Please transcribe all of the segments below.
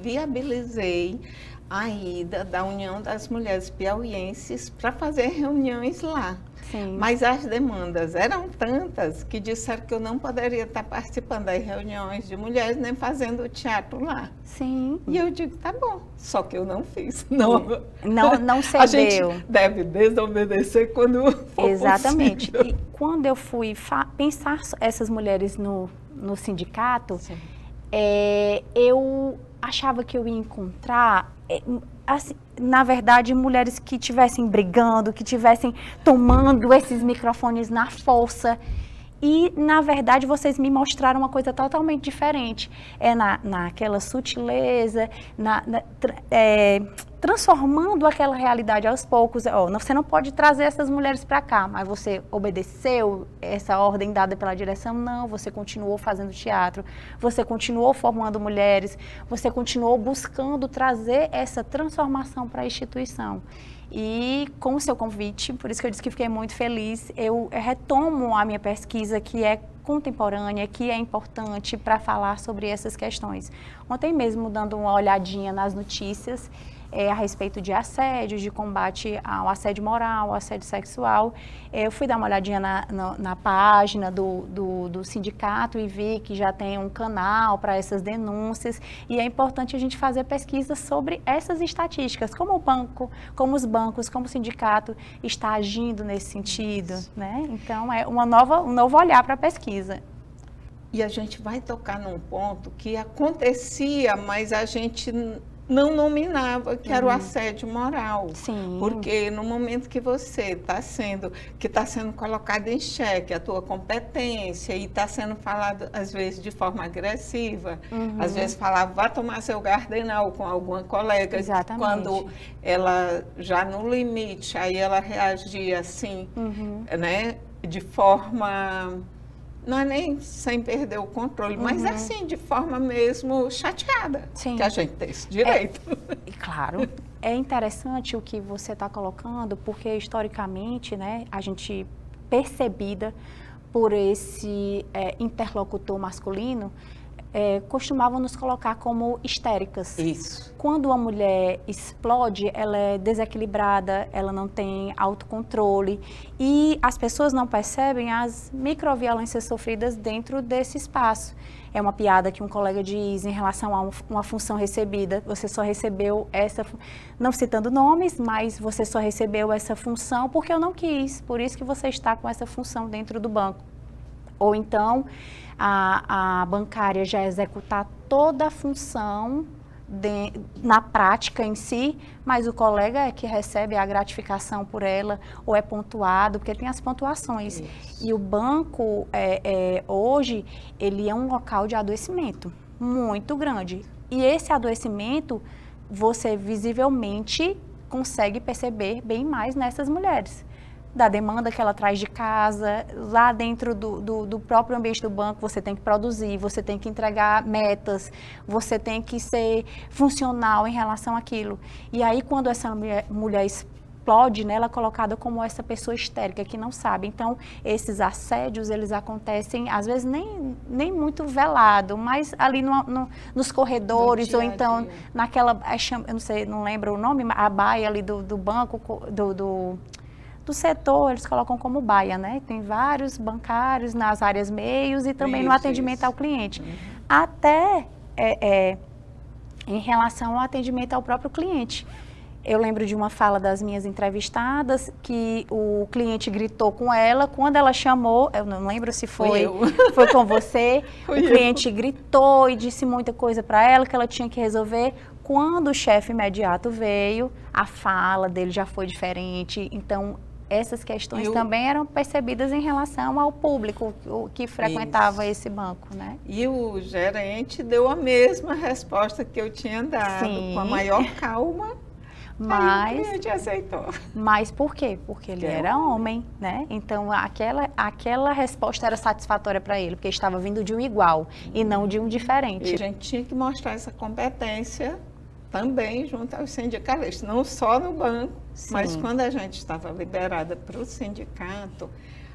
viabilizei a ida da União das Mulheres Piauienses para fazer reuniões lá. Sim. Mas as demandas eram tantas que disseram que eu não poderia estar participando das reuniões de mulheres nem fazendo o teatro lá. Sim. E eu digo, tá bom, só que eu não fiz. Não, não cedeu. A gente deve desobedecer quando for Exatamente. possível. E quando eu fui pensar essas mulheres no sindicato, eu achava que eu ia encontrar, assim, na verdade, mulheres que estivessem brigando, que estivessem tomando esses microfones na força. E, na verdade, vocês me mostraram uma coisa totalmente diferente. Naquela sutileza, transformando aquela realidade aos poucos. Você não pode trazer essas mulheres para cá, mas você obedeceu essa ordem dada pela direção? Não, você continuou fazendo teatro, você continuou formando mulheres, você continuou buscando trazer essa transformação para a instituição. E com o seu convite, por isso que eu disse que fiquei muito feliz, eu retomo a minha pesquisa, que é contemporânea, que é importante para falar sobre essas questões. Ontem mesmo, dando uma olhadinha nas notícias a respeito de assédio, de combate ao assédio moral, ao assédio sexual, eu fui dar uma olhadinha na página do sindicato e vi que já tem um canal para essas denúncias, e é importante a gente fazer pesquisas sobre essas estatísticas, como os bancos, como o sindicato está agindo nesse sentido, né? Então, é um novo olhar para a pesquisa. E a gente vai tocar num ponto que acontecia, mas a gente não nominava, que era o assédio moral. Sim. Porque no momento que você está sendo colocado em xeque a tua competência e está sendo falado, às vezes, de forma agressiva, às vezes falava, vá tomar seu gardenal com alguma colega. Exatamente. Quando ela já no limite, aí ela reagia assim, né, de forma... Não é nem sem perder o controle, mas assim, de forma mesmo chateada. Sim. Que a gente tem esse direito. Claro. É interessante o que você está colocando, porque historicamente, né, a gente percebida por esse interlocutor masculino, costumavam nos colocar como histéricas. Isso. Quando uma mulher explode, ela é desequilibrada, ela não tem autocontrole e as pessoas não percebem as microviolências sofridas dentro desse espaço. É uma piada que um colega diz em relação a uma função recebida, você só recebeu essa, não citando nomes, mas você só recebeu essa função porque eu não quis, por isso que você está com essa função dentro do banco. Ou então, a bancária já executar toda a função na prática em si, mas o colega é que recebe a gratificação por ela, ou é pontuado, porque tem as pontuações. Isso. E o banco, hoje, ele é um local de adoecimento muito grande. E esse adoecimento, você visivelmente consegue perceber bem mais nessas mulheres. Da demanda que ela traz de casa, lá dentro do próprio ambiente do banco, você tem que produzir, você tem que entregar metas, você tem que ser funcional em relação àquilo. E aí, quando essa mulher explode, né, ela é colocada como essa pessoa histérica que não sabe. Então, esses assédios, eles acontecem, às vezes, nem muito velado, mas ali nos corredores, ou então naquela, eu não sei, não lembro o nome, a baia ali do banco, do setor, eles colocam como baia, né? Tem vários bancários nas áreas meios e também no atendimento ao cliente. Até em relação ao atendimento ao próprio cliente. Eu lembro de uma fala das minhas entrevistadas que o cliente gritou com ela, quando ela chamou, eu não lembro se foi com você, o cliente gritou e disse muita coisa para ela que ela tinha que resolver. Quando o chefe imediato veio, a fala dele já foi diferente, então essas questões também eram percebidas em relação ao público que frequentava esse banco, né? E o gerente deu a mesma resposta que eu tinha dado, com a maior calma, aí o cliente aceitou. Mas por quê? Porque ele era homem, né? Então, aquela resposta era satisfatória para ele, porque estava vindo de um igual e não de um diferente. E a gente tinha que mostrar essa competência também junto aos sindicalistas, não só no banco, mas quando a gente estava liberada para o sindicato,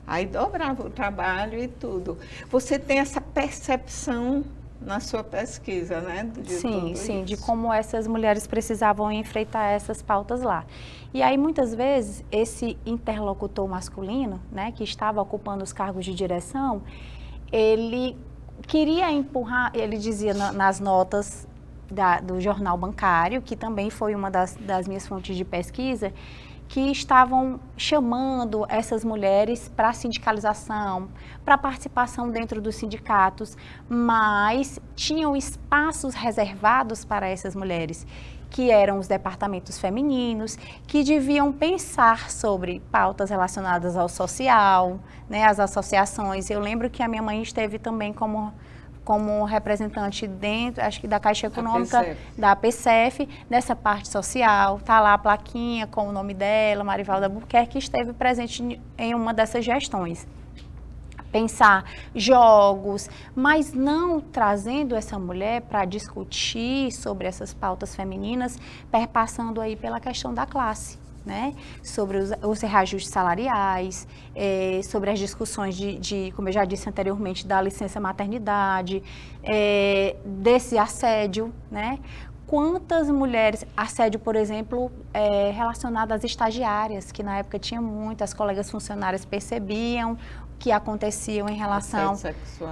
aí dobrava o trabalho e tudo. Você tem essa percepção, na sua pesquisa, né? Sim, de como essas mulheres precisavam enfrentar essas pautas lá. E aí, muitas vezes, esse interlocutor masculino, né, que estava ocupando os cargos de direção, ele queria empurrar, ele dizia nas notas do jornal bancário, que também foi uma das minhas fontes de pesquisa, que estavam chamando essas mulheres para sindicalização, para participação dentro dos sindicatos, mas tinham espaços reservados para essas mulheres, que eram os departamentos femininos, que deviam pensar sobre pautas relacionadas ao social, né, as associações. Eu lembro que a minha mãe esteve também como representante dentro, acho que da Caixa Econômica, da PCF, nessa parte social, está lá a plaquinha com o nome dela, Marivalda Albuquerque, que esteve presente em uma dessas gestões. Pensar jogos, mas não trazendo essa mulher para discutir sobre essas pautas femininas, perpassando aí pela questão da classe. Né, sobre os reajustes salariais, sobre as discussões como eu já disse anteriormente, da licença maternidade, desse assédio, né? Quantas mulheres, assédio, por exemplo, relacionado às estagiárias, que na época tinha muitas colegas funcionárias percebiam que aconteciam em relação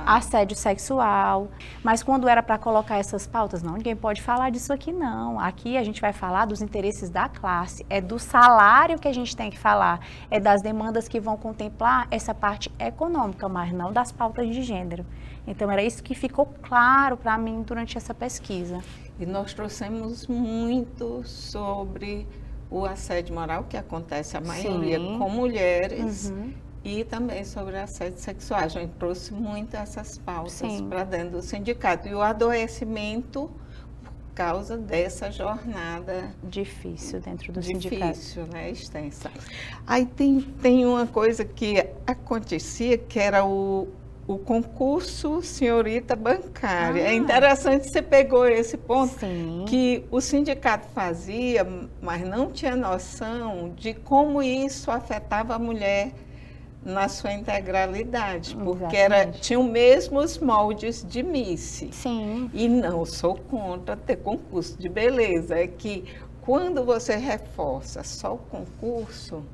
a assédio sexual, mas quando era para colocar essas pautas, não, ninguém pode falar disso aqui não, aqui a gente vai falar dos interesses da classe, é do salário que a gente tem que falar, é das demandas que vão contemplar essa parte econômica, mas não das pautas de gênero. Então era isso que ficou claro para mim durante essa pesquisa. E nós trouxemos muito sobre o assédio moral que acontece, a maioria com mulheres, e também sobre assédio sexual. A gente trouxe muito essas pautas para dentro do sindicato. E o adoecimento por causa dessa jornada difícil dentro do sindicato. Difícil, né? Extensa. Aí tem uma coisa que acontecia, que era o concurso senhorita bancária. É interessante, você pegou esse ponto, que o sindicato fazia, mas não tinha noção de como isso afetava a mulher na sua integralidade, porque tinha os mesmos moldes de Miss. Sim. E não sou contra ter concurso de beleza, é que quando você reforça só o concurso,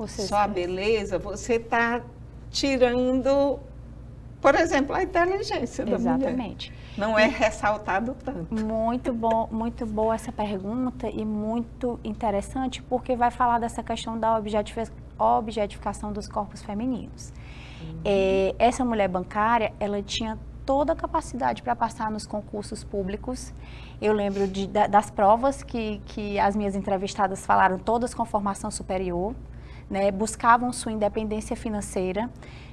só a beleza, você está tirando, por exemplo, a inteligência da mulher. Exatamente. Não é ressaltado tanto. Muito boa essa pergunta e muito interessante, porque vai falar dessa questão da objetificação dos corpos femininos. Essa mulher bancária, ela tinha toda a capacidade para passar nos concursos públicos. Eu lembro das provas que as minhas entrevistadas falaram, todas com formação superior, né, buscavam sua independência financeira.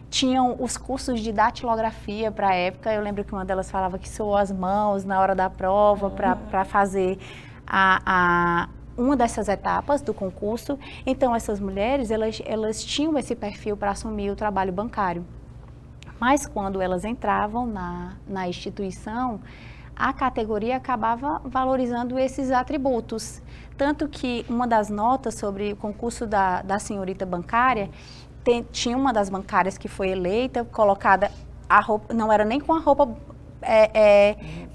Tinham os cursos de datilografia para a época. Eu lembro que uma delas falava que suou as mãos na hora da prova para fazer uma dessas etapas do concurso. Então, essas mulheres, elas tinham esse perfil para assumir o trabalho bancário. Mas, quando elas entravam na instituição, a categoria acabava valorizando esses atributos. Tanto que uma das notas sobre o concurso da senhorita bancária, tinha uma das bancárias que foi eleita, colocada, a roupa, não era nem com a roupa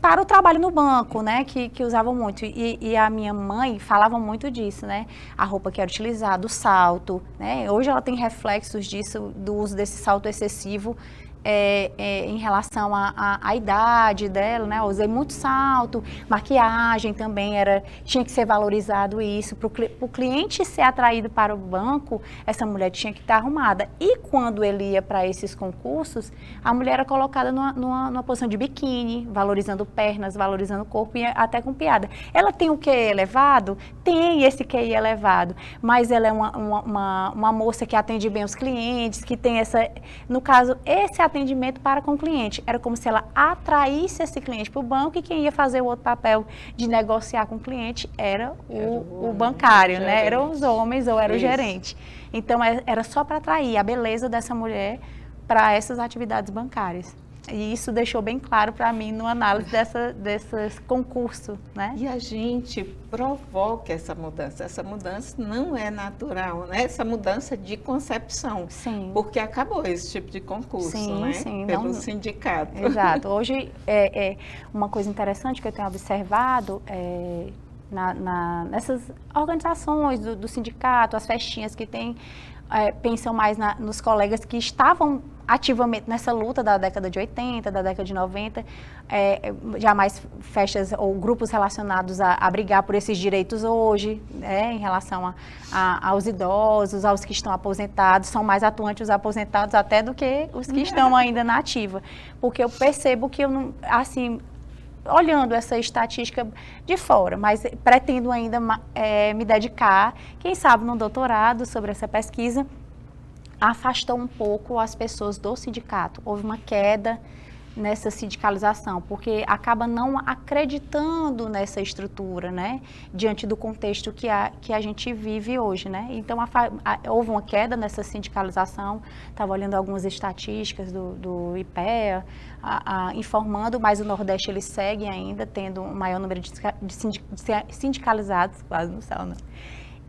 para o trabalho no banco, né, que usavam muito. E a minha mãe falava muito disso, né, a roupa que era utilizada, o salto, né, hoje ela tem reflexos disso, do uso desse salto excessivo, em relação à idade dela, né? Eu usei muito salto, maquiagem também tinha que ser valorizado isso. Para o cliente ser atraído para o banco, essa mulher tinha que estar arrumada. E quando ele ia para esses concursos, a mulher era colocada numa posição de biquíni, valorizando pernas, valorizando o corpo e até com piada. Ela tem o QI elevado? Tem esse QI elevado, mas ela é uma moça que atende bem os clientes, que tem no caso, esse atendimento para com o cliente. Era como se ela atraísse esse cliente para o banco e quem ia fazer o outro papel de negociar com o cliente era o bancário, né? Eram os homens ou era o gerente. Então, era só para atrair a beleza dessa mulher para essas atividades bancárias. E isso deixou bem claro para mim no análise desse concurso, né? E a gente provoca essa mudança. Essa mudança não é natural, né? Essa mudança de concepção. Sim. Porque acabou esse tipo de concurso, sim, né? Sim, Pelo sindicato. Exato. Hoje, uma coisa interessante que eu tenho observado nessas organizações do sindicato, as festinhas que tem, pensam mais nos colegas que estavam ativamente nessa luta da década de 80, da década de 90, jamais festas ou grupos relacionados a brigar por esses direitos hoje, em relação aos idosos, aos que estão aposentados, são mais atuantes os aposentados até do que os que estão ainda na ativa, porque eu percebo que eu não, assim, olhando essa estatística de fora, mas pretendo ainda me dedicar, quem sabe num doutorado sobre essa pesquisa, afastou um pouco as pessoas do sindicato. Houve uma queda nessa sindicalização, porque acaba não acreditando nessa estrutura, né, diante do contexto que a gente vive hoje, né. Então, houve uma queda nessa sindicalização, estava olhando algumas estatísticas do IPEA, informando, mas o Nordeste ele segue ainda tendo um maior número de sindicalizados, quase no céu, né,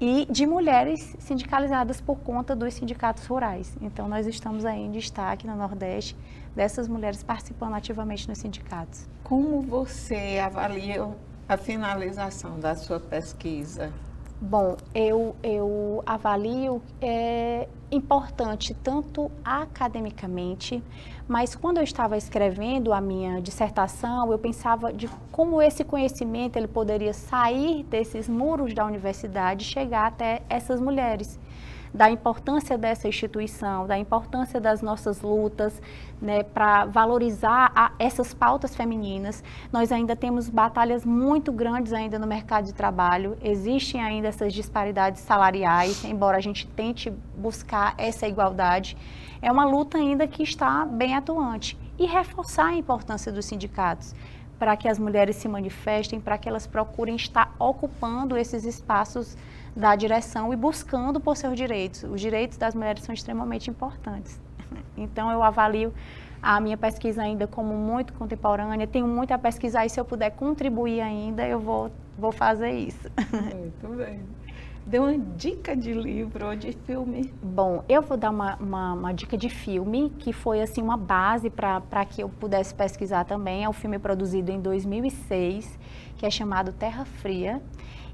e de mulheres sindicalizadas por conta dos sindicatos rurais. Então, nós estamos aí em destaque no Nordeste, dessas mulheres participando ativamente nos sindicatos. Como você avalia a finalização da sua pesquisa? Bom, eu avalio importante tanto academicamente, mas quando eu estava escrevendo a minha dissertação, eu pensava de como esse conhecimento ele poderia sair desses muros da universidade e chegar até essas mulheres. Da importância dessa instituição, da importância das nossas lutas, né, para valorizar essas pautas femininas. Nós ainda temos batalhas muito grandes ainda no mercado de trabalho, existem ainda essas disparidades salariais, embora a gente tente buscar essa igualdade, é uma luta ainda que está bem atuante. E reforçar a importância dos sindicatos, para que as mulheres se manifestem, para que elas procurem estar ocupando esses espaços da direção e buscando por seus direitos. Os direitos das mulheres são extremamente importantes. Então, eu avalio a minha pesquisa ainda como muito contemporânea, tenho muito a pesquisar e se eu puder contribuir ainda, eu vou fazer isso. Muito bem. Dê uma dica de livro ou de filme. Bom, eu vou dar uma dica de filme, que foi assim uma base para que eu pudesse pesquisar também. É um filme produzido em 2006, que é chamado Terra Fria.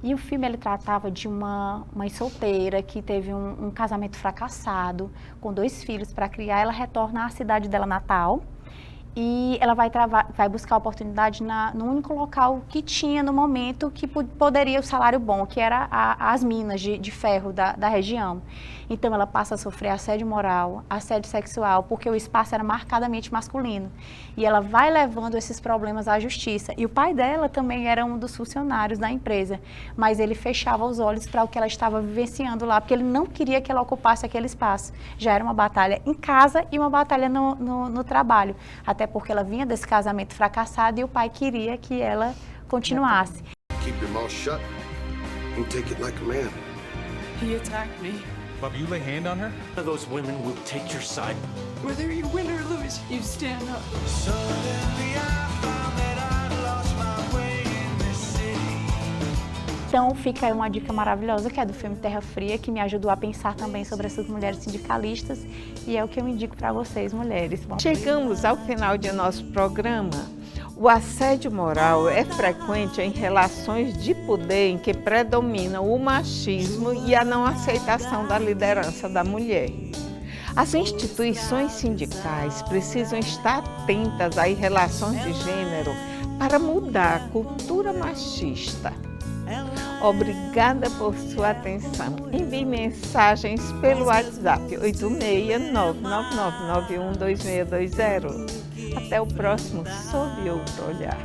E o filme ele tratava de uma mãe solteira que teve um casamento fracassado, com 2 filhos para criar. Ela retorna à cidade dela natal e ela vai buscar oportunidade no único local que tinha no momento que poderia o salário bom, que era as minas de ferro da região. Então ela passa a sofrer assédio moral, assédio sexual, porque o espaço era marcadamente masculino. E ela vai levando esses problemas à justiça. E o pai dela também era um dos funcionários da empresa, mas ele fechava os olhos para o que ela estava vivenciando lá, porque ele não queria que ela ocupasse aquele espaço. Já era uma batalha em casa e uma batalha no trabalho, até porque ela vinha desse casamento fracassado e o pai queria que ela continuasse. Keep your mouth shut and take it like a man. He attacked me. Bob, you lay hand on her? Those women will take your side. Whether you win or lose, you stand up. Suddenly I found that I'd lost my way in this city. Então fica aí uma dica maravilhosa, que é do filme Terra Fria, que me ajudou a pensar também sobre essas mulheres sindicalistas, e é o que eu indico para vocês, mulheres. Bom, Chegamos ao final de nosso programa. O assédio moral é frequente em relações de poder em que predomina o machismo e a não aceitação da liderança da mulher. As instituições sindicais precisam estar atentas às relações de gênero para mudar a cultura machista. Obrigada por sua atenção. Envie mensagens pelo WhatsApp 86-99991-2620. Até o próximo Sob Outro Olhar.